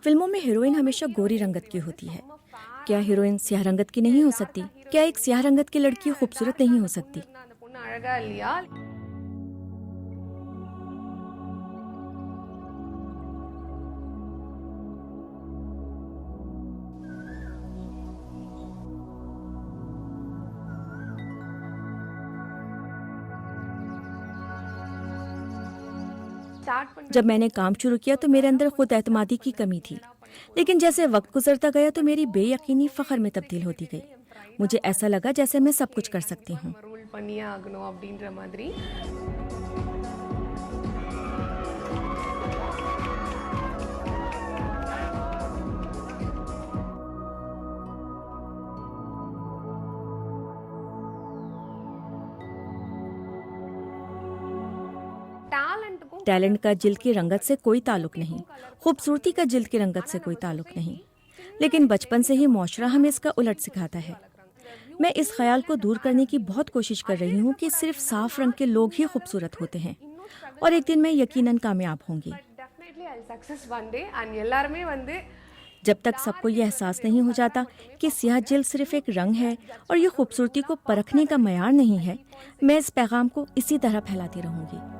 फिल्मों में हीरोइन हमेशा गोरी रंगत की होती है। क्या हीरोइन स्याह रंगत की नहीं हो सकती? क्या एक स्याह रंगत की लड़की खूबसूरत नहीं हो सकती? जब मैंने काम शुरू किया तो मेरे अंदर खुद एतमादी की कमी थी, लेकिन जैसे वक्त गुजरता गया तो मेरी बेयकीनी फख्र में तब्दील होती गई। मुझे ऐसा लगा जैसे मैं सब कुछ कर सकती हूँ। टैलेंट का जिल्द की रंगत से कोई ताल्लुक नहीं, खूबसूरती का जिल्द की रंगत से कोई ताल्लुक नहीं, लेकिन बचपन से ही माशरा हमें इसका उलट सिखाता है। मैं इस ख्याल को दूर करने की बहुत कोशिश कर रही हूँ कि सिर्फ साफ रंग के लोग ही खूबसूरत होते हैं, और एक दिन मैं यकीनन कामयाब होंगी। जब तक सबको ये एहसास नहीं हो जाता कि स्याह जिल्द सिर्फ एक रंग है और ये खूबसूरती को परखने का मयार नहीं है, मैं इस पैगाम को इसी तरह फैलाती रहूंगी।